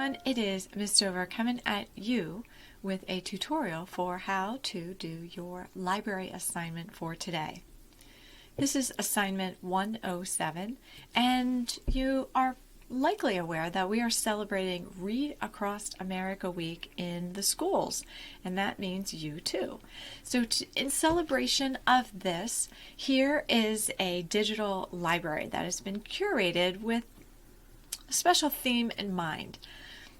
everyone, it is Miss Stover coming at you with a tutorial for how to do your library assignment for today. This is assignment 107, and you are likely aware that we are celebrating Read Across America Week in the schools, and that means you too. So in celebration of this, here is a digital library that has been curated with a special theme in mind.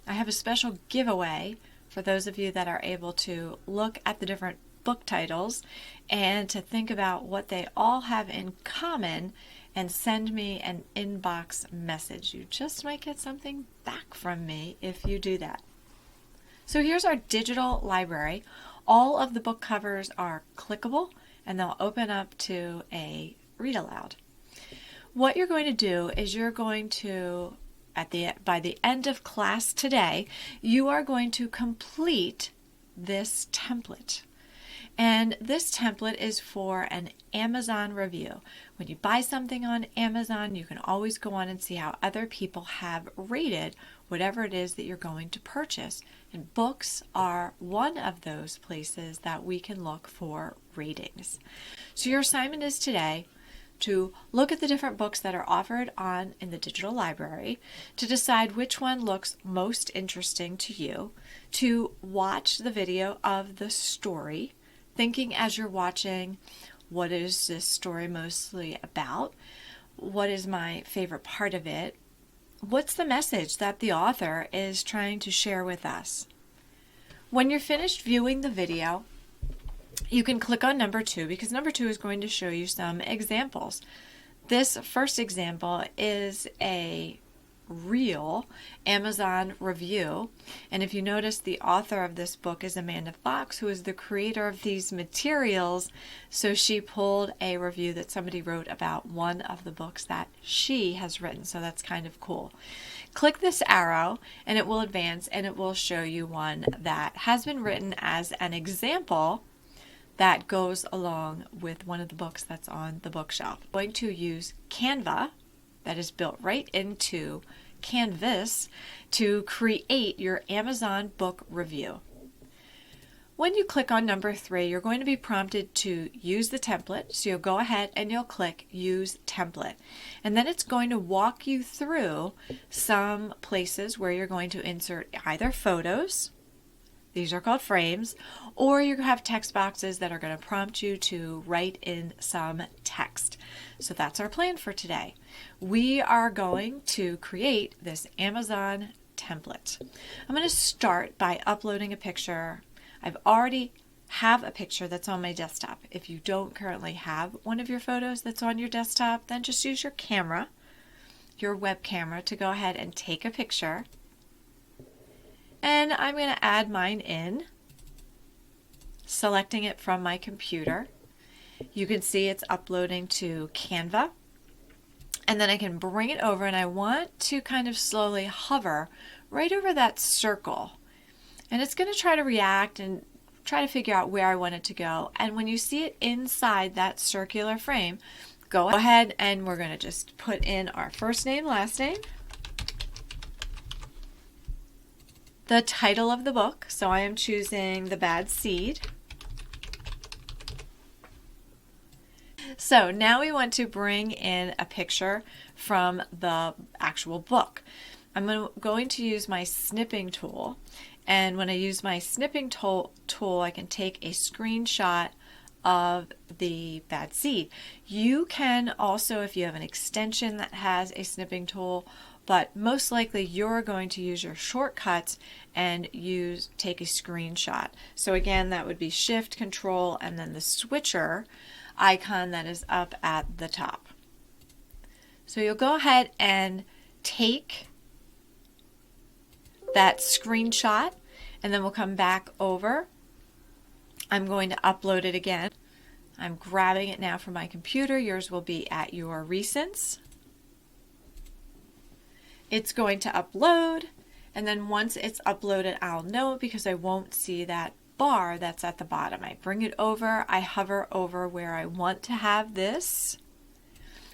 I have a special giveaway for those of you that are able to look at the different book titles and to think about what they all have in common and send me an inbox message. You just might get something back from me if you do that. So here's our digital library. All of the book covers are clickable and they'll open up to a read aloud. What you're going to do is you're going to by the end of class today, you are going to complete this template. And this template is for an Amazon review. When you buy something on Amazon, you can always go on and see how other people have rated whatever it is that you're going to purchase. And books are one of those places that we can look for ratings. So your assignment is today to look at the different books that are offered in the digital library, to decide which one looks most interesting to you, to watch the video of the story, thinking as you're watching, what is this story mostly about? What is my favorite part of it? What's the message that the author is trying to share with us? When you're finished viewing the video, you can click on number 2 because number 2 is going to show you some examples. This first example is a real Amazon review, and if you notice, the author of this book is Amanda Fox, who is the creator of these materials. So she pulled a review that somebody wrote about one of the books that she has written, so that's kind of cool. Click this arrow and it will advance and it will show you one that has been written as an example that goes along with one of the books that's on the bookshelf. I'm going to use Canva, that is built right into Canvas, to create your Amazon book review. When you click on number 3, you're going to be prompted to use the template. So you'll go ahead and you'll click Use Template. And then it's going to walk you through some places where you're going to insert either photos, these are called frames, or you have text boxes that are going to prompt you to write in some text. So that's our plan for today. We are going to create this Amazon template. I'm going to start by uploading a picture. I've already have a picture that's on my desktop. If you don't currently have one of your photos that's on your desktop, then just use your camera, your web camera, to go ahead and take a picture. And I'm going to add mine in, selecting it from my computer. You can see it's uploading to Canva. And then I can bring it over, and I want to kind of slowly hover right over that circle. And it's going to try to react and try to figure out where I want it to go. And when you see it inside that circular frame, go ahead and we're going to just put in our first name, last name, the title of the book. So I am choosing The Bad Seed. So now we want to bring in a picture from the actual book. I'm going to use my snipping tool, and when I use my snipping tool, I can take a screenshot of the bad seed. You can also, if you have an extension that has a snipping tool, but most likely you're going to use your shortcuts and take a screenshot. So again, that would be Shift, Control, and then the switcher icon that is up at the top. So you'll go ahead and take that screenshot, and then we'll come back over. I'm going to upload it again. I'm grabbing it now from my computer. Yours will be at your recents. It's going to upload, and then once it's uploaded, I'll know because I won't see that bar that's at the bottom. I bring it over, I hover over where I want to have this,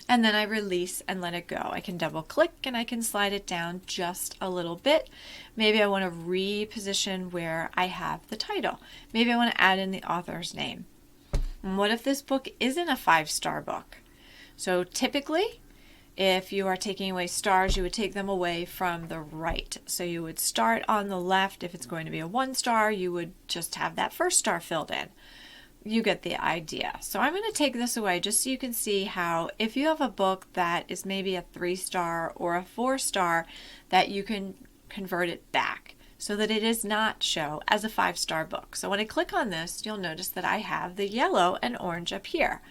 and then I release and let it go. I can double click and I can slide it down just a little bit. Maybe I want to reposition where I have the title. Maybe I want to add in the author's name. And what if this book isn't a 5-star book? So typically, if you are taking away stars, you would take them away from the right. So you would start on the left. If it's going to be a 1-star, you would just have that first star filled in. You get the idea. So I'm going to take this away just so you can see how if you have a book that is maybe a 3-star or a 4-star, that you can convert it back so that it does not show as a 5-star book. So when I click on this, you'll notice that I have the yellow and orange up here.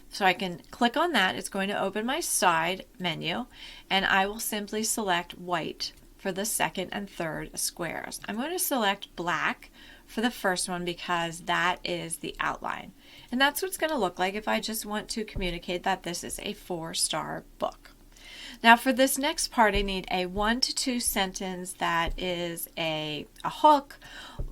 So I can click on that. It's going to open my side menu, and I will simply select white for the second and third squares. I'm going to select black for the first one because that is the outline. And that's what it's going to look like if I just want to communicate that this is a 4-star book. Now for this next part, I need a 1 to 2 sentence that is a hook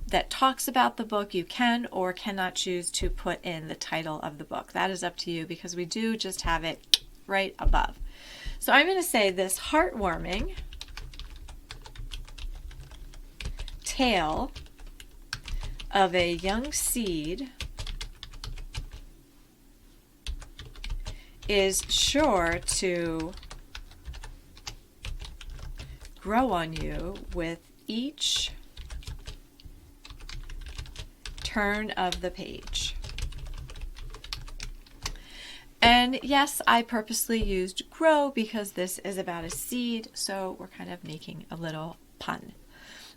that talks about the book. You can or cannot choose to put in the title of the book. That is up to you because we do just have it right above. So I'm going to say this heartwarming tale of a young seed is sure to grow on you with each turn of the page. And yes, I purposely used grow because this is about a seed, so we're kind of making a little pun.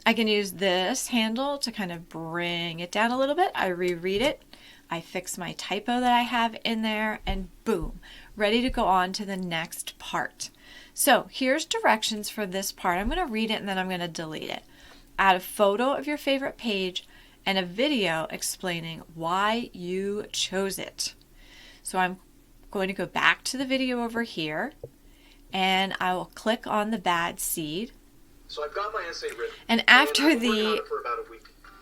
I can use this handle to kind of bring it down a little bit. I reread it. I fix my typo that I have in there, and boom, ready to go on to the next part. So here's directions for this part. I'm going to read it and then I'm going to delete it. Add a photo of your favorite page and a video explaining why you chose it. So I'm going to go back to the video over here, and I will click on the bad seed. So I've got my essay written. And after the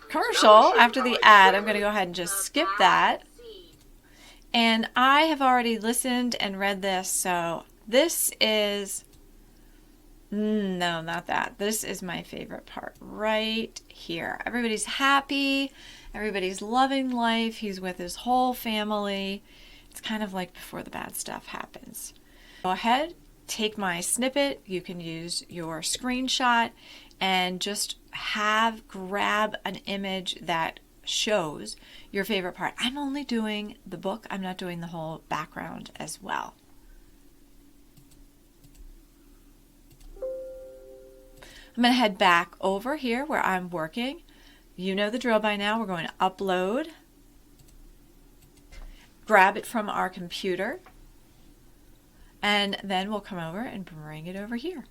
commercial, after the ad, I'm going to go ahead and just skip that. And I have already listened and read this, so this is, no, not that. This is my favorite part right here. Everybody's happy. Everybody's loving life. He's with his whole family. It's kind of like before the bad stuff happens. Go ahead, take my snippet. You can use your screenshot and just grab an image that shows your favorite part. I'm only doing the book. I'm not doing the whole background as well. I'm going to head back over here where I'm working. You know the drill by now. We're going to upload, grab it from our computer, and then we'll come over and bring it over here.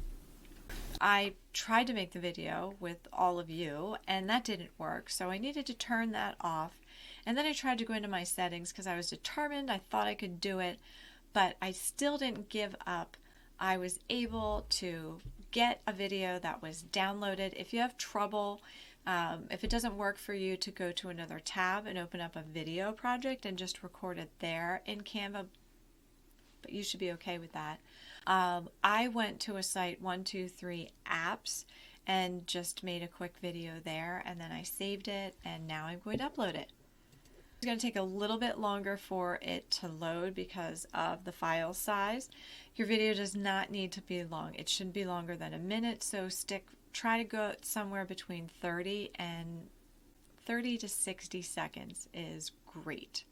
I tried to make the video with all of you, and that didn't work, so I needed to turn that off. And then I tried to go into my settings because I was determined. I thought I could do it, but I still didn't give up. I was able to get a video that was downloaded. If you have trouble, if it doesn't work for you, to go to another tab and open up a video project and just record it there in Canva, but you should be okay with that. I went to a site 123 apps and just made a quick video there, and then I saved it, and now I'm going to upload it. It's going to take a little bit longer for it to load because of the file size. Your video does not need to be long. It shouldn't be longer than a minute, so try to go somewhere between 30 to 60 seconds is great.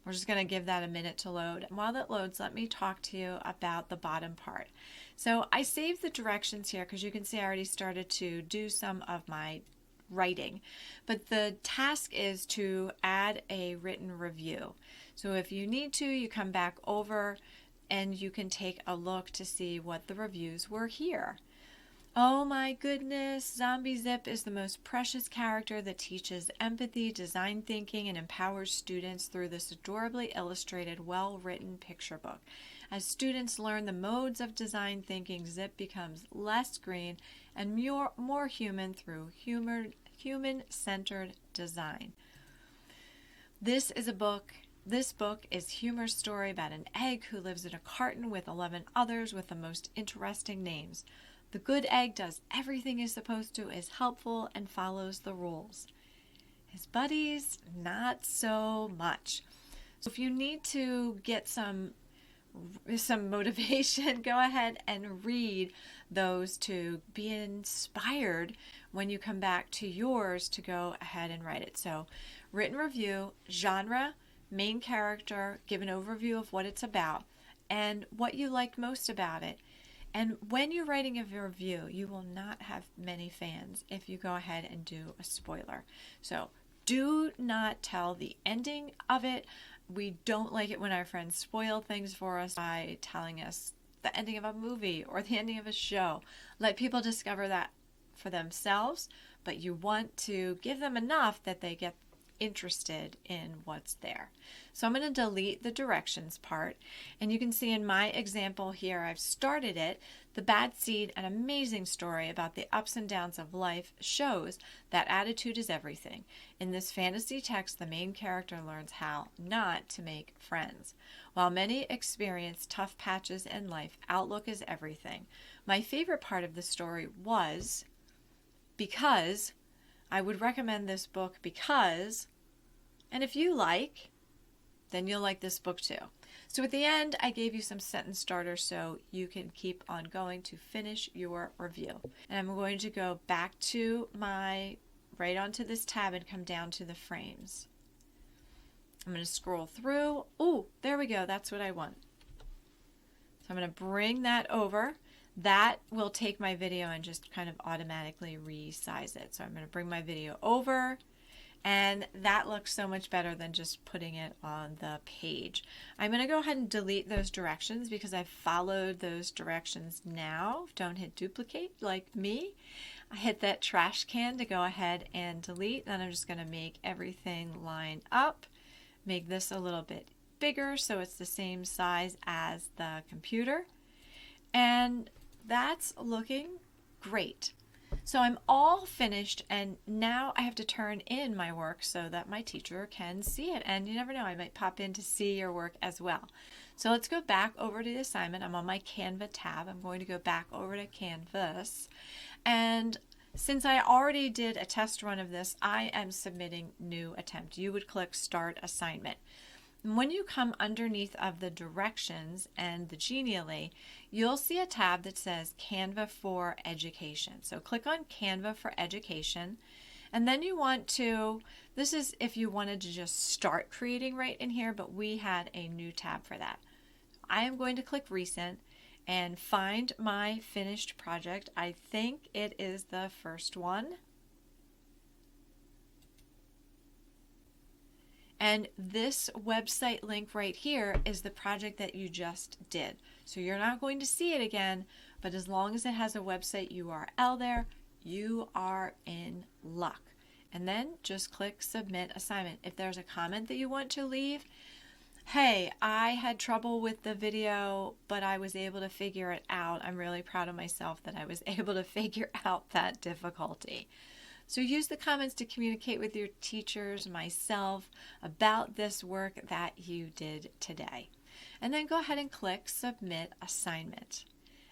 We're just going to give that a minute to load. And while that loads, let me talk to you about the bottom part. So I saved the directions here because you can see I already started to do some of my writing. But the task is to add a written review. So if you need to, you come back over and you can take a look to see what the reviews were here. Oh my goodness, Zombie Zip is the most precious character that teaches empathy, design thinking, and empowers students through this adorably illustrated, well-written picture book. As students learn the modes of design thinking, Zip becomes less green and more human through human-centered design. This is a book This book is humor story about an egg who lives in a carton with 11 others with the most interesting names. The good egg does everything he's supposed to, is helpful, and follows the rules. His buddies, not so much. So if you need to get some motivation, go ahead and read those to be inspired when you come back to yours to go ahead and write it. So written review, genre, main character, give an overview of what it's about and what you liked most about it. And when you're writing a review, you will not have many fans if you go ahead and do a spoiler. So do not tell the ending of it. We don't like it when our friends spoil things for us by telling us the ending of a movie or the ending of a show. Let people discover that for themselves, but you want to give them enough that they get interested in what's there. So I'm going to delete the directions part, and you can see in my example here, I've started it. The Bad Seed, an amazing story about the ups and downs of life, shows that attitude is everything. In this fantasy text, the main character learns how not to make friends. While many experience tough patches in life, outlook is everything. My favorite part of the story was because I would recommend this book because, and if you like, then you'll like this book too. So at the end, I gave you some sentence starters so you can keep on going to finish your review. And I'm going to go back to right onto this tab and come down to the frames. I'm going to scroll through. Oh, there we go. That's what I want. So I'm going to bring that over. That will take my video and just kind of automatically resize it. So I'm going to bring my video over, and that looks so much better than just putting it on the page. I'm going to go ahead and delete those directions because I've followed those directions now. Don't hit duplicate like me. I hit that trash can to go ahead and delete. Then I'm just going to make everything line up. Make this a little bit bigger so it's the same size as the computer. And that's looking great. So I'm all finished, and now I have to turn in my work so that my teacher can see it. And you never know, I might pop in to see your work as well. So let's go back over to the assignment. I'm on my Canva tab. I'm going to go back over to Canvas. And since I already did a test run of this, I am submitting new attempt. You would click Start Assignment. When you come underneath of the directions and the Genially, you'll see a tab that says Canva for Education. So click on Canva for Education, and then you want to, this is if you wanted to just start creating right in here, but we had a new tab for that. I am going to click Recent and find my finished project. I think it is the first one. And this website link right here is the project that you just did. So you're not going to see it again, but as long as it has a website URL there, you are in luck. And then just click Submit Assignment. If there's a comment that you want to leave, hey, I had trouble with the video, but I was able to figure it out. I'm really proud of myself that I was able to figure out that difficulty. So use the comments to communicate with your teachers, myself, about this work that you did today. And then go ahead and click Submit Assignment.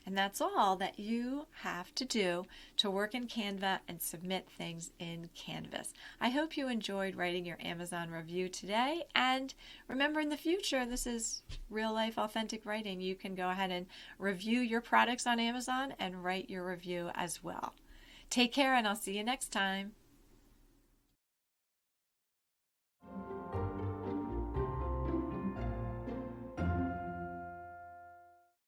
And that's all that you have to do to work in Canva and submit things in Canvas. I hope you enjoyed writing your Amazon review today. And remember, in the future, this is real life authentic writing. You can go ahead and review your products on Amazon and write your review as well. Take care, and I'll see you next time.